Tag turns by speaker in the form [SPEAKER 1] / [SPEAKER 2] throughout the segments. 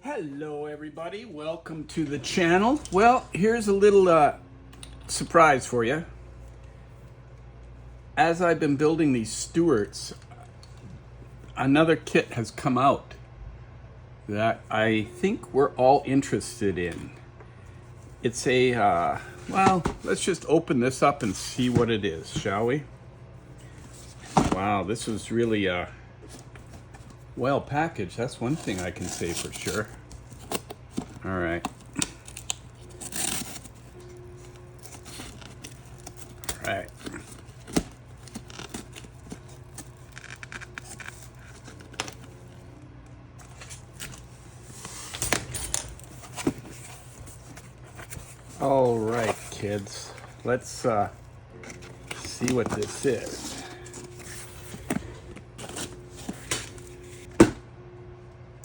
[SPEAKER 1] Hello everybody, welcome to the channel. Well, here's a little surprise for you. As I've been building these Stuarts, another kit has come out that I think we're all interested in. It's a, well, let's just open this up and see what it is, shall we? Wow, this was really well packaged. That's one thing I can say for sure. All right. All right. All right, kids. Let's see what this is.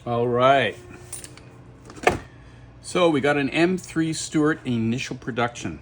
[SPEAKER 1] All right. So we got an M3 Stuart initial production.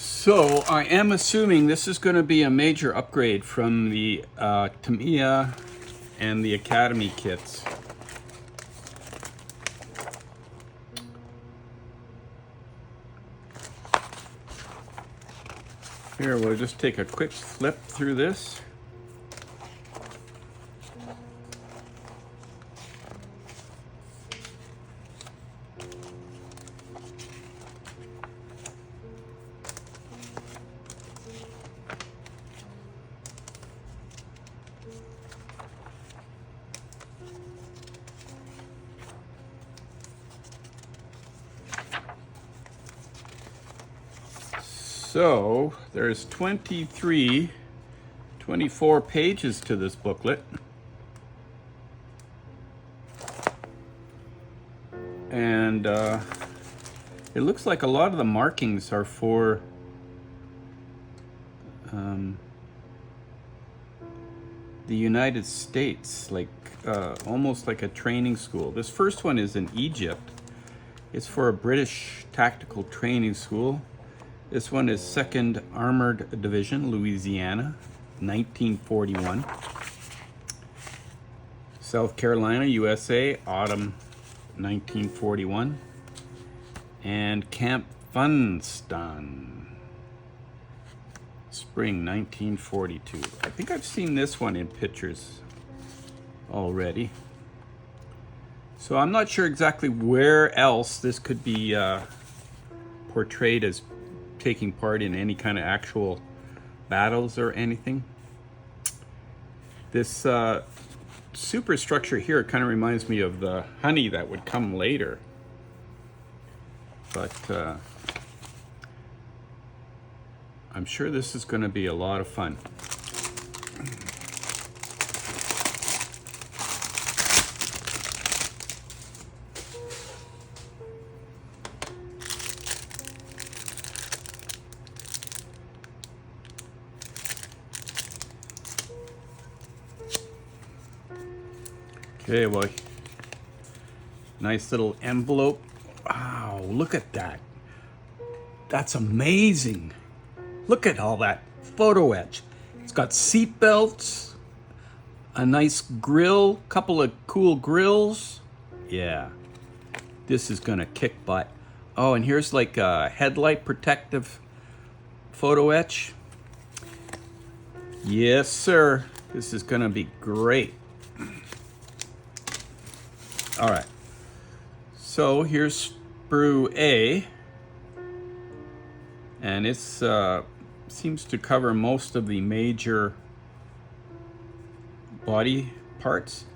[SPEAKER 1] So I am assuming this is going to be a major upgrade from the Tamiya and the Academy kits. Here, we'll just take a quick flip through this. So there's 24 pages to this booklet. And it looks like a lot of the markings are for the United States, like almost like a training school. This first one is in Egypt. It's for a British tactical training school. This one is 2nd Armored Division, Louisiana, 1941. South Carolina, USA, autumn 1941. And Camp Funston, spring 1942. I think I've seen this one in pictures already. So I'm not sure exactly where else this could be portrayed as taking part in any kind of actual battles or anything. This superstructure here kind of reminds me of the honey that would come later. But I'm sure this is going to be a lot of fun. Okay, well, nice little envelope. Wow, look at that. That's amazing. Look at all that photo etch. It's got seat belts, a nice grill, couple of cool grills. Yeah, this is gonna kick butt. Oh, and here's like a headlight protective photo etch. Yes, sir. This is gonna be great. All right, so here's sprue A, and it's seems to cover most of the major body parts.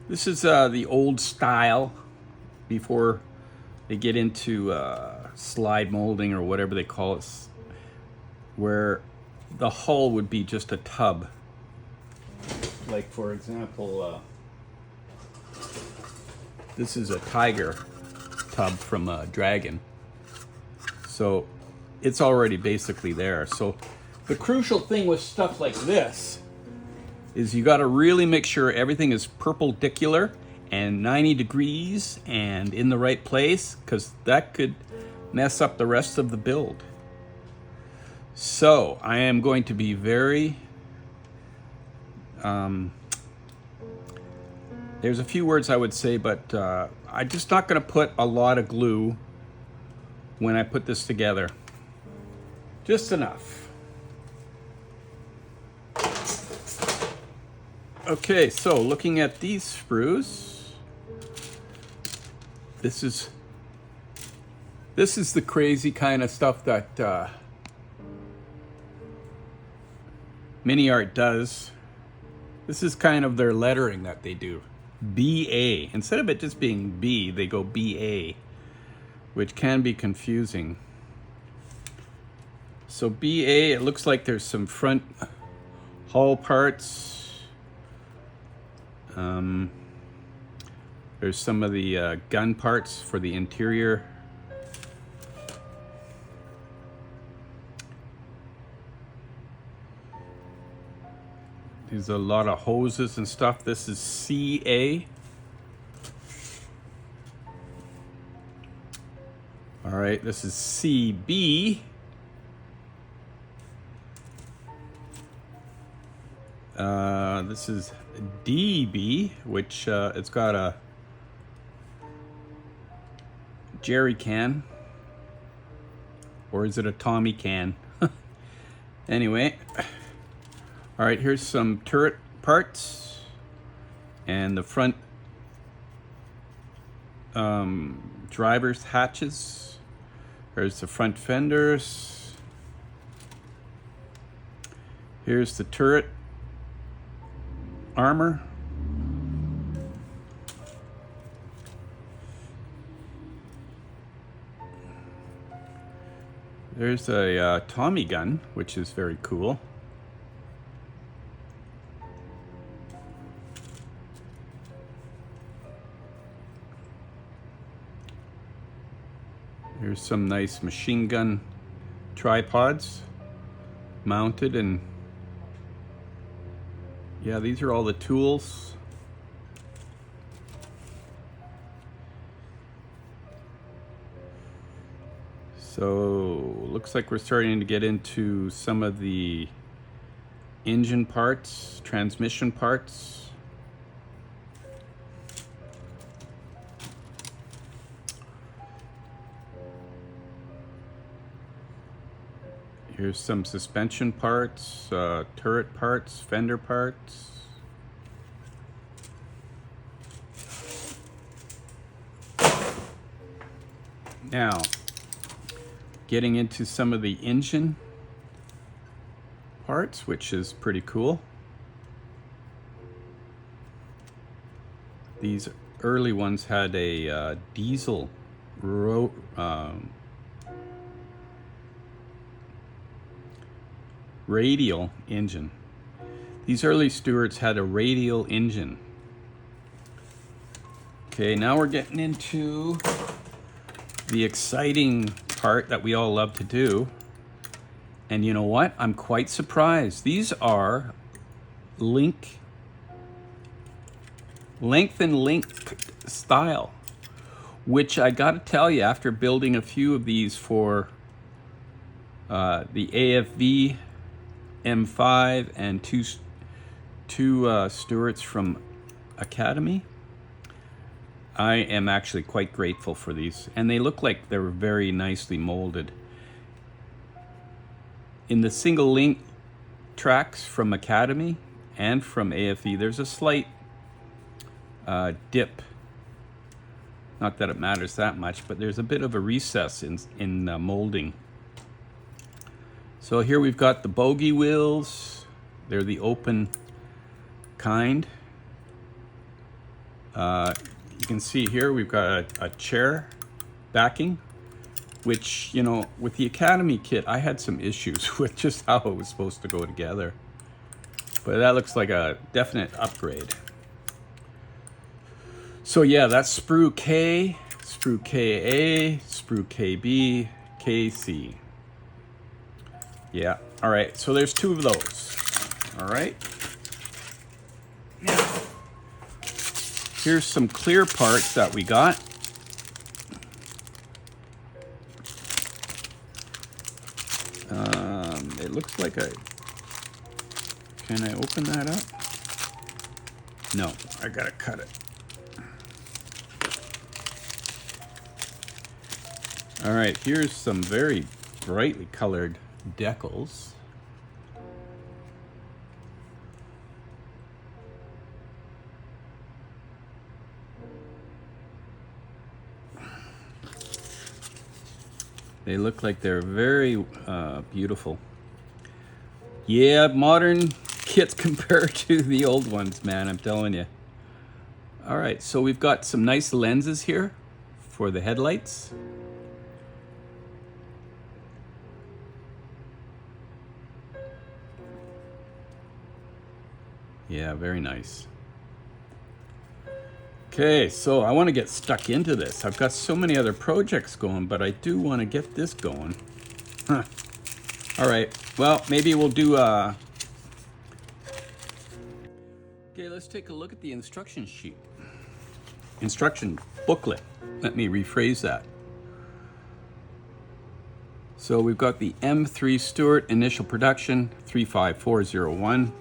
[SPEAKER 1] This is the old style before they get into slide molding or whatever they call it, where the hull would be just a tub. Like for example, this is a tiger tub from a dragon. So it's already basically there. So the crucial thing with stuff like this is you got to really make sure everything is perpendicular and 90 degrees and in the right place, because that could mess up the rest of the build. So I am going to be very there's a few words I would say, but I'm just not going to put a lot of glue when I put this together. Just enough. Okay, so looking at these sprues, this is the crazy kind of stuff that Miniart does. This is kind of their lettering that they do. BA. Instead of it just being B, they go BA, which can be confusing. So BA, it looks like there's some front hull parts. There's some of the gun parts for the interior. There's a lot of hoses and stuff. This is CA. All right, this is CB. This is DB, which it's got a jerry can. Or is it a Tommy can? Anyway. All right, here's some turret parts and the front driver's hatches. There's the front fenders. Here's the turret armor. There's a Tommy gun, which is very cool. Here's some nice machine gun tripods mounted, and yeah, these are all the tools. So looks like we're starting to get into some of the engine parts, transmission parts. Here's some suspension parts, turret parts, fender parts. Now, getting into some of the engine parts, which is pretty cool. These early ones had a diesel radial engine. These early Stuarts had a radial engine. Okay, now we're getting into the exciting part that we all love to do. And you know what? I'm quite surprised. These are length and link style, which I gotta tell you, after building a few of these for the AFV M5 and two Stuarts from Academy, I am actually quite grateful for these, and they look like they're very nicely molded. In the single link tracks from Academy and from AFE, there's a slight dip. Not that it matters that much, but there's a bit of a recess in molding. So here we've got the bogey wheels. They're the open kind. You can see here we've got a chair backing which, you know, with the Academy kit, I had some issues with just how it was supposed to go together. But that looks like a definite upgrade. So yeah, that's sprue K, sprue KA, sprue KB, KC. Yeah, all right, so there's 2 of those. All right. Now, here's some clear parts that we got. It looks like can I open that up? No, I gotta cut it. All right, here's some very brightly colored decals. They look like they're very beautiful. Yeah, modern kits compared to the old ones, man, I'm telling you. All right, so we've got some nice lenses here for the headlights. Yeah, very nice. Okay, so I want to get stuck into this. I've got so many other projects going, but I do want to get this going. Huh. All right, well, maybe we'll do okay, let's take a look at the instruction sheet. Instruction booklet. Let me rephrase that. So we've got the M3 Stuart Initial Production 35401,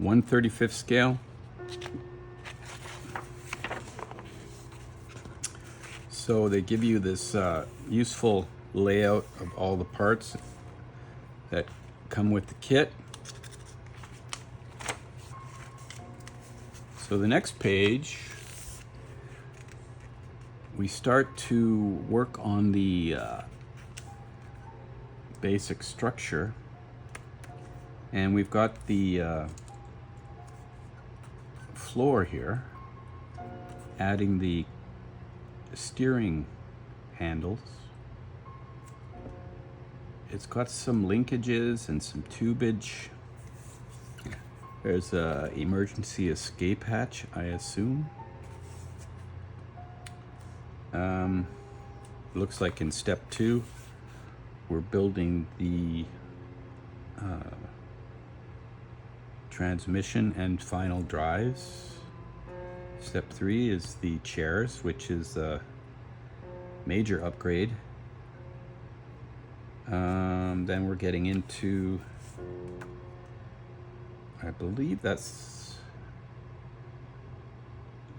[SPEAKER 1] 1/35 scale. So they give you this useful layout of all the parts that come with the kit. So the next page, we start to work on the basic structure, and we've got the floor here, adding the steering handles. It's got some linkages and some tubage. There's a emergency escape hatch, I assume. Looks like in step 2, we're building the transmission and final drives. Step 3 is the chairs, which is a major upgrade. Then we're getting into, I believe that's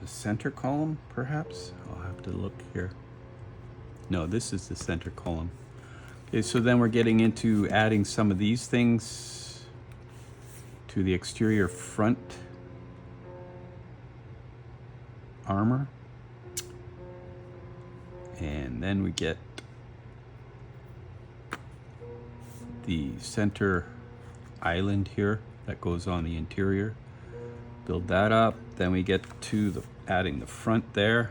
[SPEAKER 1] the center column, perhaps? I'll have to look here. No, this is the center column. Okay, so then we're getting into adding some of these things to the exterior front armor. And then we get the center island here that goes on the interior. Build that up. Then we get to adding the front there.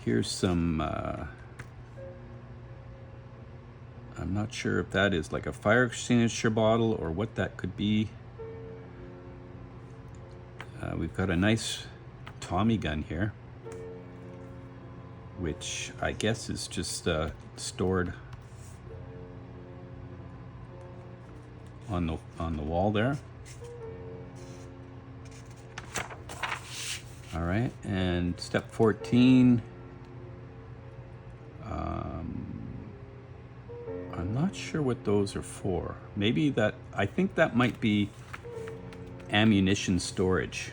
[SPEAKER 1] Here's some, I'm not sure if that is like a fire extinguisher bottle or what that could be. We've got a nice Tommy gun here, which I guess is just stored on the wall there. All right, and step 14. I'm not sure what those are for. Maybe that, I think that might be ammunition storage.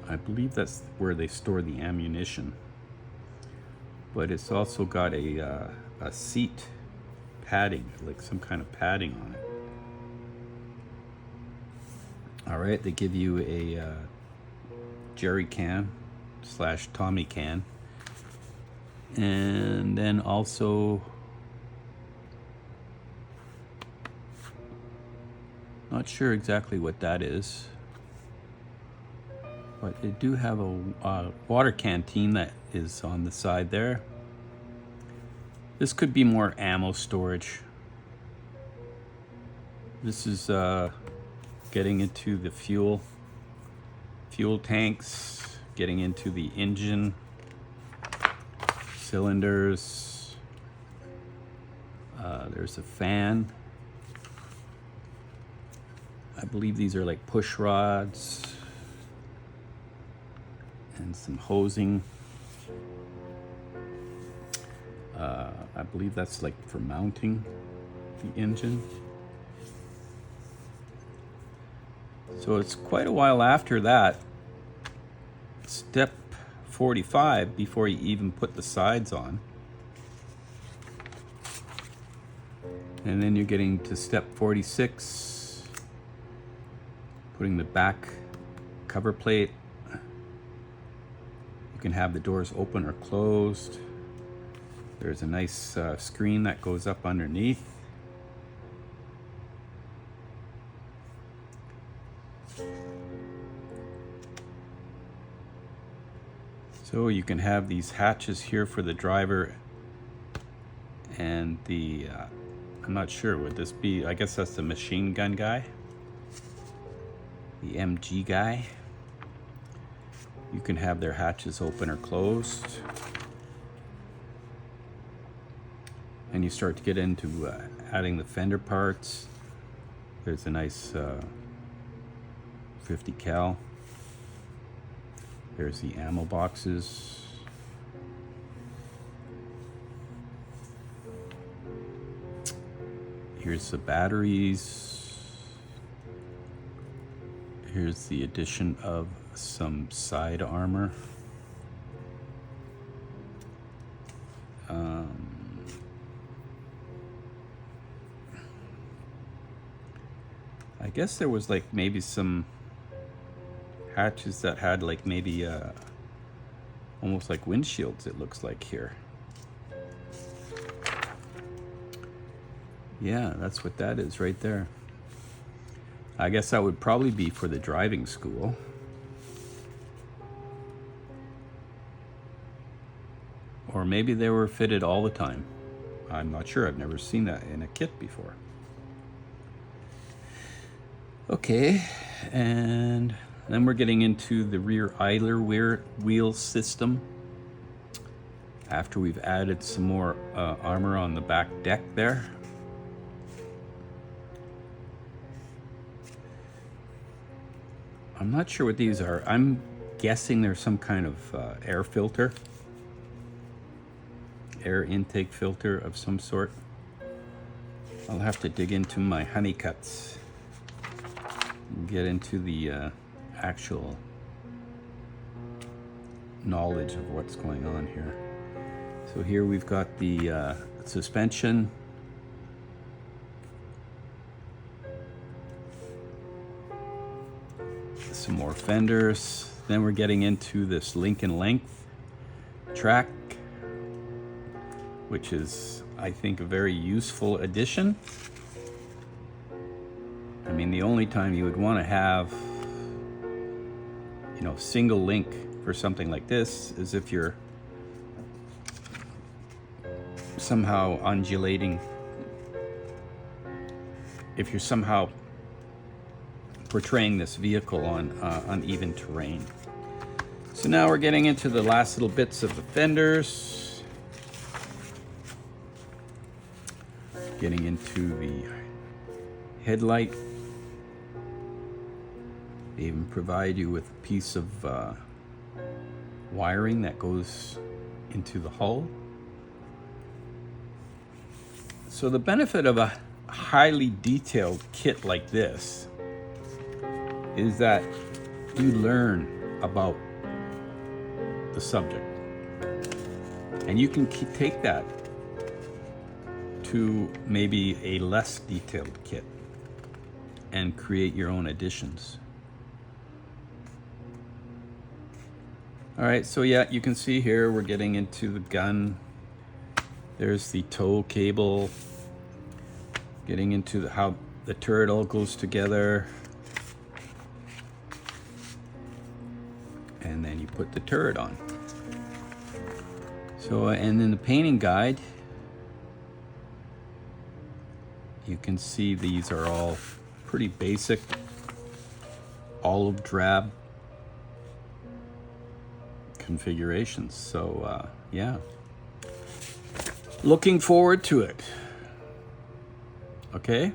[SPEAKER 1] I believe that's where they store the ammunition. But it's also got a seat padding, like some kind of padding on it. All right, they give you a jerry can / Tommy can. And then also, not sure exactly what that is. But they do have a water canteen that is on the side there. This could be more ammo storage. This is getting into the fuel tanks, getting into the engine, cylinders. There's a fan. I believe these are like push rods and some hosing. I believe that's like for mounting the engine. So it's quite a while after that, step 45, before you even put the sides on. And then you're getting to step 46, putting the back cover plate. You can have the doors open or closed. There's a nice screen that goes up underneath. So you can have these hatches here for the driver and the, I'm not sure, would this be, I guess that's the machine gun guy, the MG guy. You can have their hatches open or closed. And you start to get into adding the fender parts. There's a nice 50 cal. There's the ammo boxes. Here's the batteries. Here's the addition of some side armor. I guess there was like maybe some hatches that had like maybe almost like windshields, it looks like here. Yeah, that's what that is right there. I guess that would probably be for the driving school. Or maybe they were fitted all the time. I'm not sure, I've never seen that in a kit before. Okay, and then we're getting into the rear idler wheel system. After we've added some more armor on the back deck there. I'm not sure what these are. I'm guessing they're some kind of air filter. Air intake filter of some sort. I'll have to dig into my honey cuts and get into the actual knowledge of what's going on here. So here we've got the suspension. Some more fenders. Then we're getting into this link and length track, which is, I think, a very useful addition. I mean, the only time you would want to have, you know, single link for something like this is if you're somehow undulating, if you're somehow portraying this vehicle on uneven terrain. So now we're getting into the last little bits of the fenders. Getting into the headlight. They even provide you with a piece of wiring that goes into the hull. So the benefit of a highly detailed kit like this is that you learn about the subject, and you can take that to maybe a less detailed kit and create your own additions. All right, so yeah, you can see here we're getting into the gun. There's the tow cable, getting into how the turret all goes together. put the turret on. So, and in the painting guide, you can see these are all pretty basic olive drab configurations. So yeah, looking forward to it. Okay.